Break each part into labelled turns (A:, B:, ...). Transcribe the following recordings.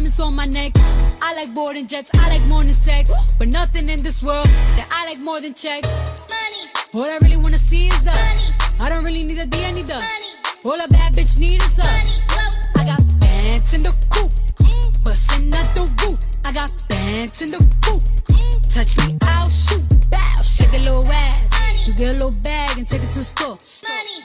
A: diamonds on my neck. I like boarding jets, I like more than sex. But nothing in this world that I like more than checks. Money. All I really wanna see is the money. I don't really need a D, I need the money. All a bad bitch need is the money. I got bands in the coop, bustin' out the roof. I got bands in the coop. Touch me, I'll shoot. Bow, shake a little ass. You get a little bag and take it to the store.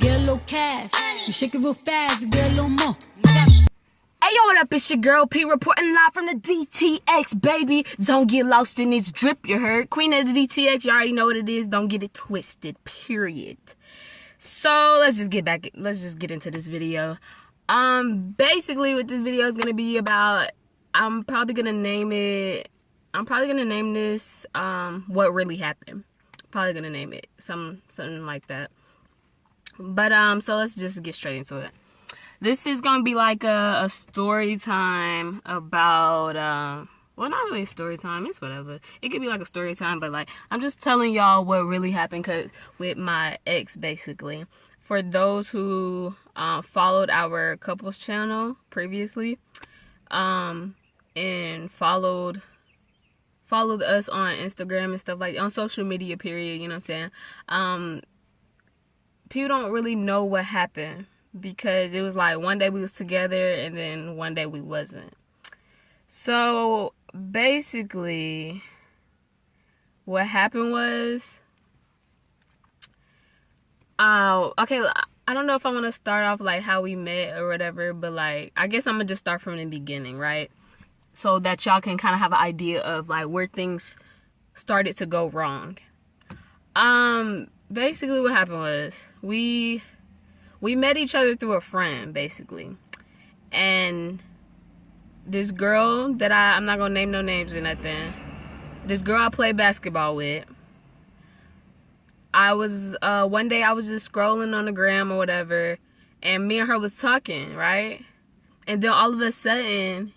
A: Get a little cash. You shake it real fast, you get a little more.
B: Hey yo, what up? It's your girl P reporting live from the DTX, baby. Don't get lost in this drip, you heard? Queen of the DTX, you already know what it is. Don't get it twisted, period. So let's just get into this video. Basically what this video is gonna be about, I'm probably gonna name this what really happened. Probably gonna name it something like that. But so let's just get straight into it. This is gonna be like a story time about well, not really a story time, it's whatever. It could be like a story time, but like I'm just telling y'all what really happened with my ex, basically. For those who followed our couples channel previously, and followed us on Instagram and stuff like on social media, period, you know what I'm saying? People don't really know what happened, because it was like one day we was together and then one day we wasn't. So basically what happened was, okay, I don't know if I want to start off like how we met or whatever, but like I guess I'm gonna just start from the beginning, right? So that y'all can kind of have an idea of like where things started to go wrong. Basically what happened was we met each other through a friend, basically. And this girl that I'm not gonna name no names or nothing. This girl I played basketball with. I was one day I was just scrolling on the gram or whatever, and me and her was talking, right? And then all of a sudden,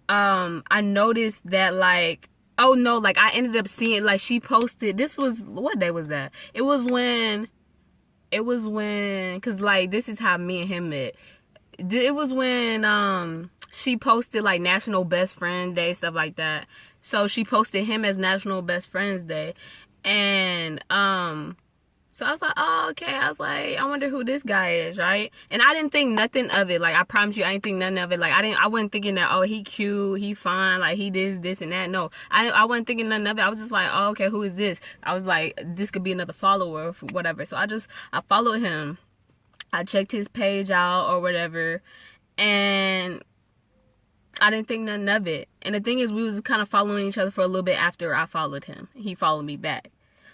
B: I noticed that like, oh no, like I ended up seeing, like she posted, this was, what day was that? It was when, cause like this is how me and him met. It was when she posted like National Best Friend Day, stuff like that. So she posted him as National Best Friends Day. And so I was like, oh, okay. I was like, I wonder who this guy is, right? And I didn't think nothing of it. Like, I promise you, I didn't think nothing of it. Like, I wasn't thinking that, oh, he cute, he fine, like, he this and that. No, I wasn't thinking nothing of it. I was just like, oh, okay, who is this? I was like, this could be another follower or whatever. So I followed him. I checked his page out or whatever. And I didn't think nothing of it. And the thing is, we was kind of following each other for a little bit after I followed him. He followed me back.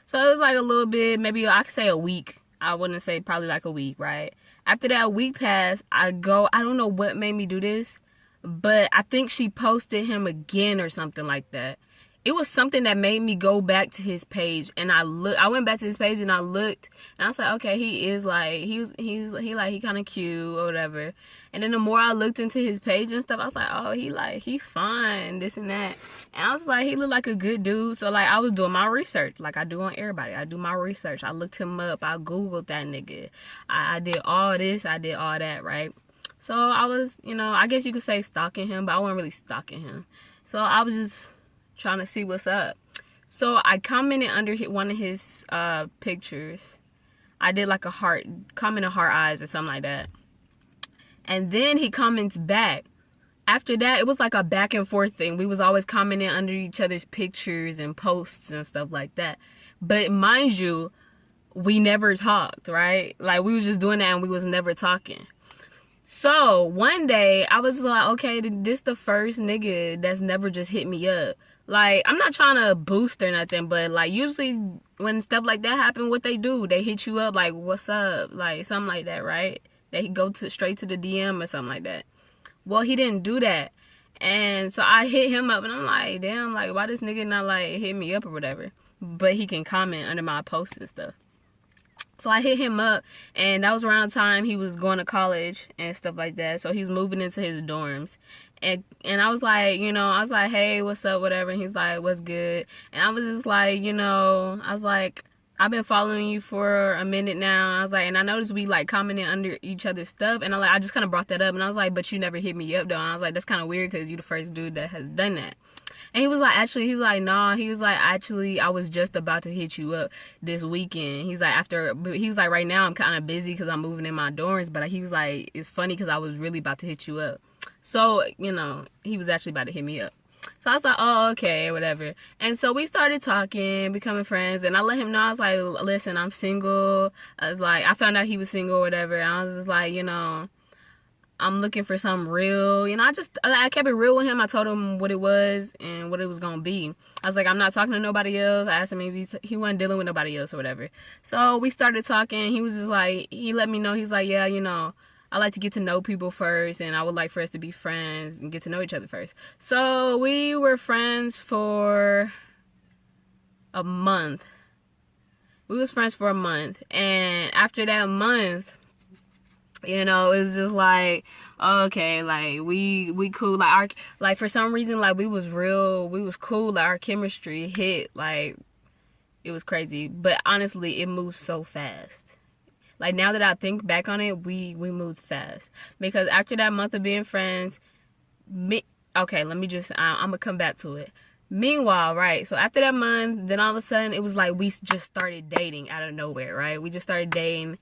B: So it was like a little bit, maybe I could say a week. I wouldn't say probably like a week, right? After that week passed, I don't know what made me do this, but I think she posted him again or something like that. It was something that made me go back to his page, and I went back to his page and I looked, and I was like, okay, he is like, he kind of cute or whatever. And then the more I looked into his page and stuff, I was like, oh, he fine, this and that. And I was like, he looked like a good dude. So like, I was doing my research, like I do on everybody. I do my research. I looked him up. I Googled that nigga. I did all this. I did all that, right? So I was, I guess you could say stalking him, but I wasn't really stalking him. So I was just trying to see what's up. So I commented under one of his pictures. I did like a comment of heart eyes or something like that. And then he comments back. After that, it was like a back and forth thing. We was always commenting under each other's pictures and posts and stuff like that. But mind you, we never talked, right? Like we was just doing that and we was never talking. So one day I was like, okay, this the first nigga that's never just hit me up. Like, I'm not trying to boost or nothing, but like usually when stuff like that happen, what they do, they hit you up like, what's up? Like something like that, right? They go straight to the DM or something like that. Well, he didn't do that. And so I hit him up and I'm like, damn, like why this nigga not like hit me up or whatever? But he can comment under my posts and stuff. So I hit him up, and that was around the time he was going to college and stuff like that. So he's moving into his dorms. And I was like, hey, what's up, whatever. And he's like, what's good? And I was just like, I was like, I've been following you for a minute now. I was like, and I noticed we like commenting under each other's stuff, and I just kind of brought that up, and I was like, but you never hit me up though. And I was like, that's kind of weird because you the first dude that has done that. And he was like, nah. He was like, actually, I was just about to hit you up this weekend. He's like, right now I'm kind of busy because I'm moving in my dorms. But he was like, it's funny because I was really about to hit you up. So, he was actually about to hit me up. So I was like, oh, okay, whatever. And so we started talking, becoming friends. And I let him know, I was like, listen, I'm single. I was like, I found out he was single or whatever. And I was just like, I'm looking for something real. I kept it real with him. I told him what it was and what it was going to be. I was like, I'm not talking to nobody else. I asked him if he wasn't dealing with nobody else or whatever. So we started talking. He was just like, he let me know. He's like, yeah, I like to get to know people first, and I would like for us to be friends and get to know each other first. So we were friends for a month. And after that month, it was just like, okay, like we cool, like for some reason, like we was cool, like our chemistry hit, like it was crazy. But honestly, it moved so fast. Like now that I think back on it, we moved fast, because after that month of being friends, I'm gonna come back to it. Meanwhile, right, so after that month, then all of a sudden it was like we just started dating out of nowhere, right? We just started dating.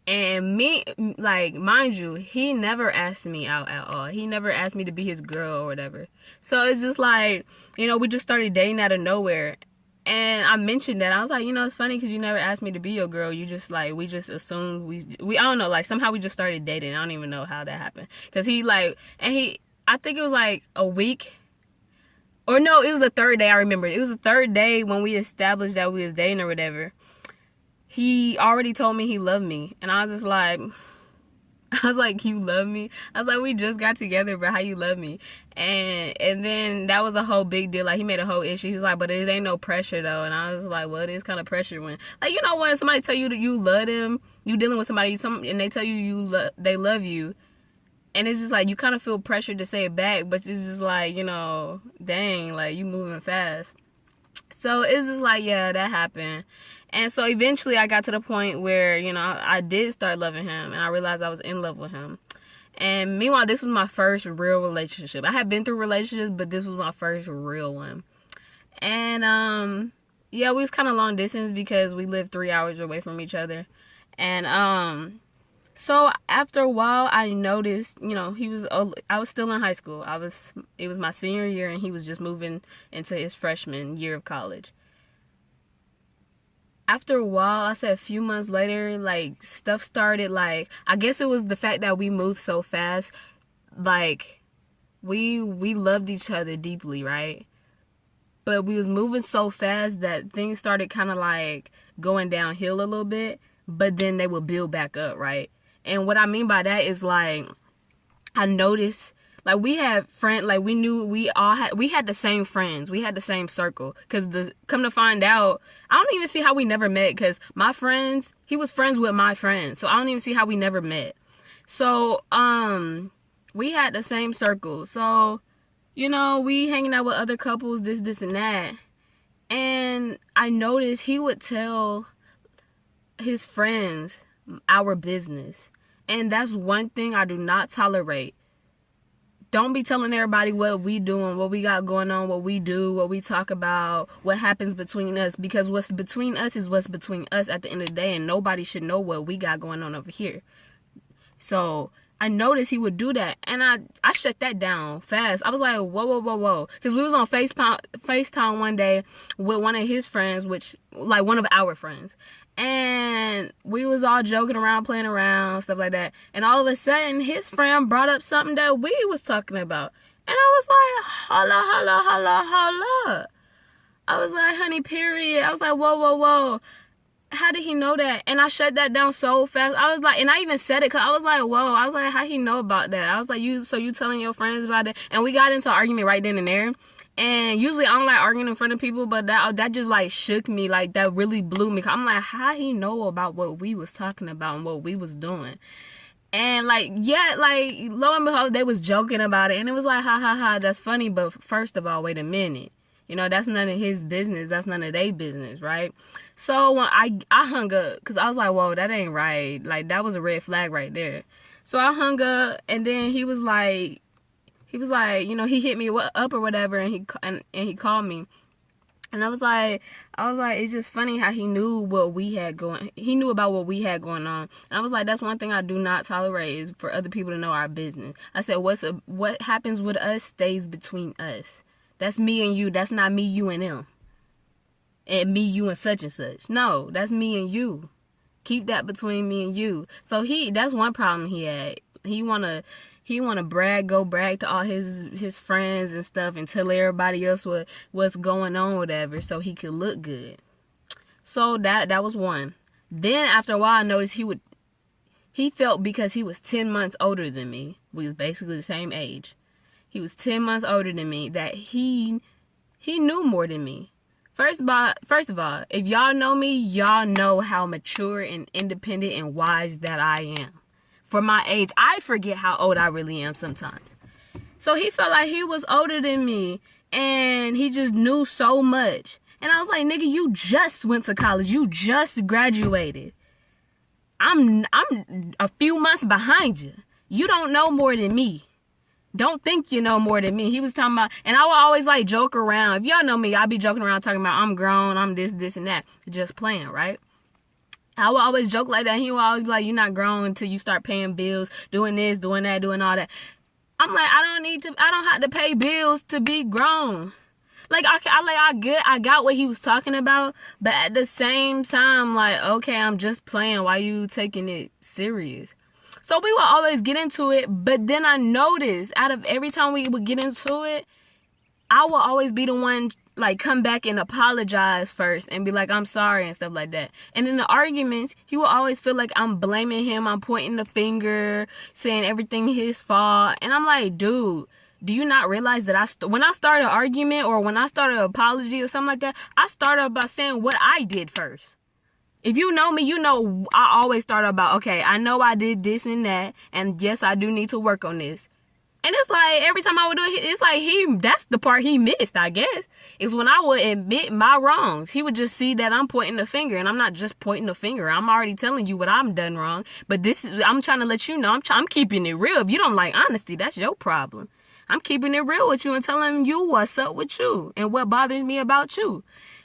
B: And mind you, he never asked me out at all. He never asked me to be his girl or whatever. So it's just like, we just started dating out of nowhere. And I mentioned that. I was like, it's funny because you never asked me to be your girl. You just like, we just assumed we I don't know, like somehow we just started dating. I don't even know how that happened. Because I think it was like a week. Or no, it was the third day, I remember. It was the third day when we established that we was dating or whatever. He already told me he loved me. And I was just like, you love me? I was like, we just got together, but how you love me? And then that was a whole big deal. Like, he made a whole issue. He was like, but it ain't no pressure, though. And I was like, well, it is kind of pressure when, like, when somebody tell you that you love them, you dealing with somebody, and they tell you they love you, and it's just like, you kind of feel pressured to say it back, but it's just like, dang, like, you moving fast. So it's just like, yeah, that happened. And so eventually I got to the point where, I did start loving him, and I realized I was in love with him. And meanwhile, this was my first real relationship. I had been through relationships, but this was my first real one. And, we was kind of long distance because we lived 3 hours away from each other. And, so after a while, I noticed, I was still in high school. It was my senior year, and he was just moving into his freshman year of college. After a while, I said a few months later, like, stuff started, like, I guess it was the fact that we moved so fast. Like, we loved each other deeply, right? But we was moving so fast that things started kind of, like, going downhill a little bit, but then they would build back up, right? And what I mean by that is, like, I noticed, like, we had friends, like, we had the same friends. We had the same circle. Because come to find out, I don't even see how we never met. Because my friends, he was friends with my friends. So I don't even see how we never met. So, we had the same circle. So, we hanging out with other couples, this, and that. And I noticed he would tell his friends our business. And that's one thing I do not tolerate. Don't be telling everybody what we doing, what we got going on, what we do, what we talk about, what happens between us. Because what's between us is what's between us at the end of the day, and nobody should know what we got going on over here. So I noticed he would do that, and I shut that down fast. I was like, whoa. Because we was on FaceTime one day with one of his friends, like one of our friends. And we was all joking around, playing around, stuff like that. And all of a sudden, his friend brought up something that we was talking about. And I was like, holla. I was like, honey, period. I was like, whoa. How did he know that? And I shut that down so fast. I was like, and I even said it because I was like, whoa. I was like, how he know about that? I was like, you telling your friends about it? And we got into an argument right then and there. And usually I don't like arguing in front of people, but that just like shook me. Like, that really blew me. I'm like, how he know about what we was talking about and what we was doing? And like, yeah, like, lo and behold, they was joking about it. And it was like, ha, that's funny. But first of all, wait a minute. You know, that's none of his business. That's none of their business, right? So when I hung up, because I was like, whoa, that ain't right. Like, that was a red flag right there. So I hung up, and then he was like, you know, he hit me up or whatever, and he called me. And I was like, it's just funny how he knew what we had going. He knew about what we had going on. And I was like, that's one thing I do not tolerate is for other people to know our business. I said, what happens with us stays between us. That's me and you. That's not me, you, and them. And me, you, and such and such. No, that's me and you. Keep that between me and you. So that's one problem he had. He wanna brag to all his friends and stuff and tell everybody else what's going on, whatever, so he could look good. So that was one. Then after a while, I noticed he felt because he was 10 months older than me. We was basically the same age. He was 10 months older than me, that he knew more than me. First of all, if y'all know me, y'all know how mature and independent and wise that I am. For my age, I forget how old I really am sometimes. So he felt like he was older than me, and he just knew so much. And I was like, nigga, you just went to college. You just graduated. I'm a few months behind you. You don't know more than me. Don't think you know more than me. He was talking about, and I would always like joke around. If y'all know me, I'll be joking around talking about I'm grown, I'm this, and that. Just playing, right? I would always joke like that. He would always be like, you're not grown until you start paying bills, doing this, doing that, doing all that. I'm like, I don't have to pay bills to be grown. Like, I got what he was talking about, but at the same time, like, okay, I'm just playing. Why you taking it serious? So we would always get into it, but then I noticed out of every time we would get into it, I would always be the one, like, come back and apologize first and be like, I'm sorry and stuff like that. And in the arguments, he will always feel like I'm blaming him, I'm pointing the finger, saying everything his fault. And I'm like, dude, do you not realize that when I start an argument or when I start an apology or something like that, I start out by saying what I did first. If you know me, you know I always start about, okay, I know I did this and that, and yes, I do need to work on this. And it's like, every time I would do it, it's like that's the part he missed, I guess, is when I would admit my wrongs. He would just see that I'm pointing the finger, and I'm not just pointing the finger. I'm already telling you what I'm done wrong, but I'm trying to let you know, I'm keeping it real. If you don't like honesty, that's your problem. I'm keeping it real with you and telling you what's up with you and what bothers me about you.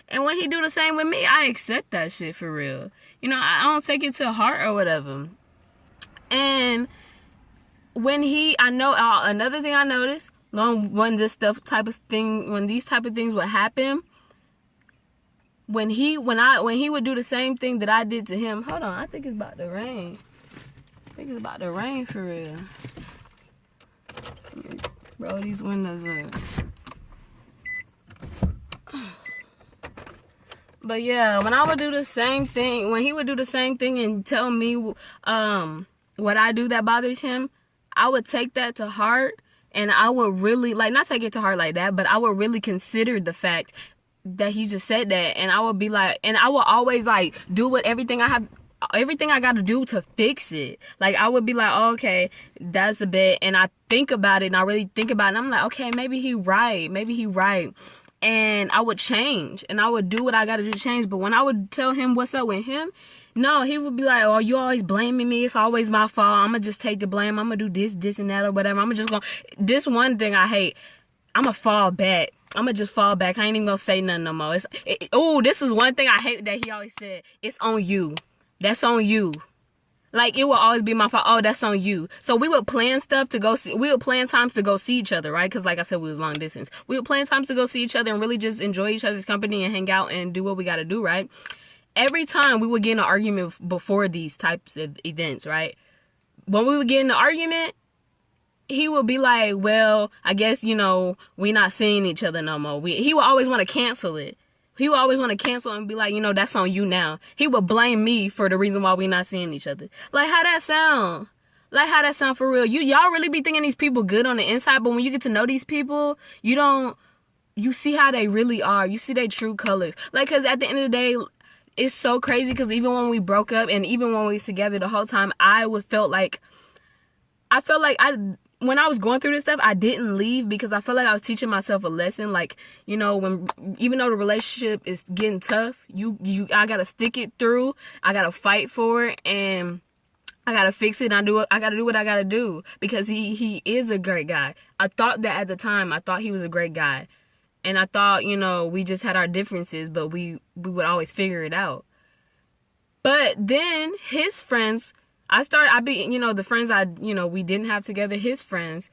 B: And when he do the same with me, I accept that shit for real. You know, I don't take it to heart or whatever. And when another thing I noticed, when these type of things would happen, when he would do the same thing that I did to him. Hold on, I think it's about to rain. For real. Let me roll these windows up. But yeah, when he would do the same thing and tell me what I do that bothers him, I would take that to heart, and I would really, like, not take it to heart like that, but I would really consider the fact that he just said that, and I would be like, and I would always, like, do everything I got to do to fix it. Like, I would be like, oh, okay, that's a bit, and I think about it, and I really think about it, and I'm like, okay, maybe he right. And I would change, and I would do what I got to do to change. But when I would tell him what's up with him, no, he would be like, oh, you always blaming me. It's always my fault. I'm going to just take the blame. I'm going to do this, and that, or whatever. This one thing I hate, I'm going to fall back. I'm going to just fall back. I ain't even going to say nothing no more. This is one thing I hate that he always said. It's on you. That's on you. Like, it will always be my fault. Oh, that's on you. So we would plan stuff to go see. We would plan times to go see each other, right? Because like I said, we was long distance. We would plan times to go see each other and really just enjoy each other's company and hang out and do what we got to do, right? Every time we would get in an argument before these types of events, right? When we would get in an argument, he would be like, well, I guess, we not seeing each other no more. He would always want to cancel it. He would always want to cancel and be like, that's on you now. He would blame me for the reason why we not seeing each other. Like, how that sound? Like, how that sound for real? Y'all really be thinking these people good on the inside, but when you get to know these people, you see how they really are. You see their true colors. Like, because at the end of the day, it's so crazy because even when we broke up and even when we was together the whole time, I felt like when I was going through this stuff, I didn't leave because I felt like I was teaching myself a lesson. Like, you know, when even though the relationship is getting tough, I gotta stick it through. I gotta fight for it, and I gotta fix it. And I gotta do what I gotta do because he is a great guy. I thought that at the time. I thought he was a great guy, and I thought, you know, we just had our differences, but we would always figure it out. But then his friends, the friends we didn't have together, his friends,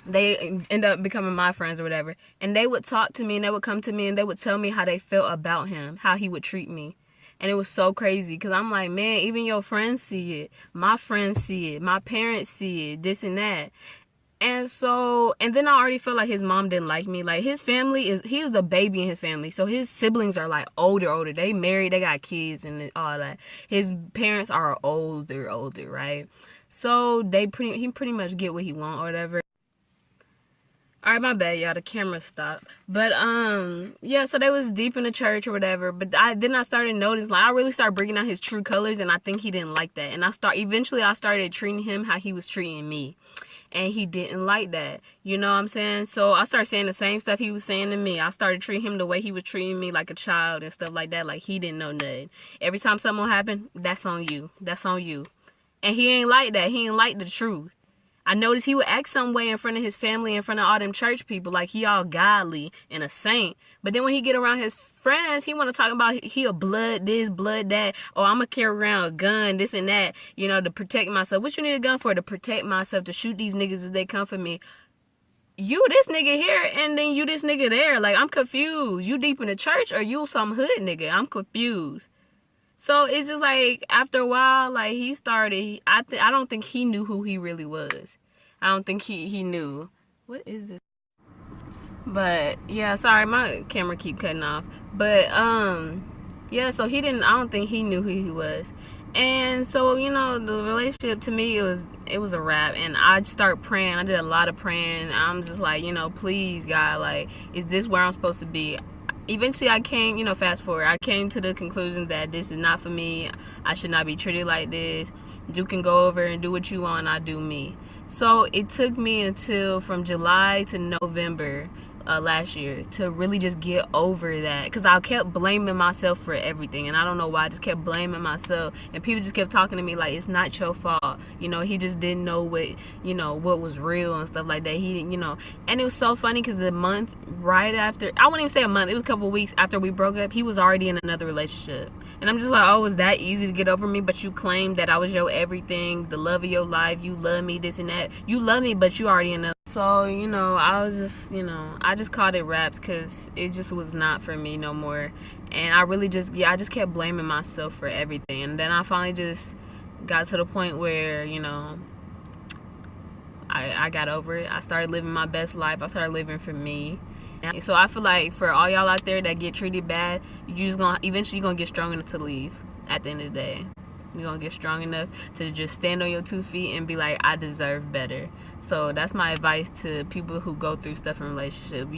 B: they end up becoming my friends or whatever. And they would talk to me and they would come to me and they would tell me how they felt about him, how he would treat me. And it was so crazy because I'm like, man, even your friends see it. My friends see it. My parents see it, this and that. And then I already felt like his mom didn't like me. Like, his family he was the baby in his family. So his siblings are like older. They married, they got kids and all that. His parents are older, right? So he pretty much get what he want or whatever. All right, my bad, y'all. The camera stopped. But, yeah, so they was deep in the church or whatever. But I started noticing, like, I really started bringing out his true colors, and I think he didn't like that. And eventually I started treating him how he was treating me. And he didn't like that. You know what I'm saying? So I started saying the same stuff he was saying to me. I started treating him the way he was treating me, like a child and stuff like that. Like, he didn't know nothing. Every time something happened, that's on you. That's on you. And he ain't like that. He ain't like the truth. I noticed he would act some way in front of his family, in front of all them church people, like he all godly and a saint. But then when he get around his friends, he want to talk about he a blood this, blood that. Oh, I'm going to carry around a gun, this and that, you know, to protect myself. What you need a gun for? To protect myself, to shoot these niggas as they come for me. You this nigga here, and then you this nigga there. Like, I'm confused. You deep in the church or you some hood nigga? I'm confused. So it's just like, after a while, like, he started, I don't think he knew who he really was. I don't think he knew. What is this? But, yeah, sorry, my camera keep cutting off. But, yeah, so I don't think he knew who he was. And so, you know, the relationship, to me, it was a wrap. And I started praying. I did a lot of praying. I'm just like, you know, please, God, like, is this where I'm supposed to be? Eventually I came, you know, fast forward, I came to the conclusion that this is not for me. I should not be treated like this. You can go over and do what you want. I do me. So it took me until from July to November last year to really just get over that, because I kept blaming myself for everything, and I don't know why. I just kept blaming myself, and people just kept talking to me like, it's not your fault, you know, he just didn't know what was real and stuff like that. He didn't, you know. And it was so funny because the month right after, I wouldn't even say a month, it was a couple of weeks after we broke up, he was already in another relationship. And I'm just like, oh, was that easy to get over me? But you claimed that I was your everything, the love of your life, you love me, this and that. You love me, but you already in a. So, you know, I was just, you know, I just called it wraps because it just was not for me no more. And I really just, I just kept blaming myself for everything. And then I finally just got to the point where, you know, I got over it. I started living my best life. I started living for me. So I feel like for all y'all out there that get treated bad, eventually you're going to get strong enough to leave at the end of the day. You're going to get strong enough to just stand on your 2 feet and be like, I deserve better. So that's my advice to people who go through stuff in relationships.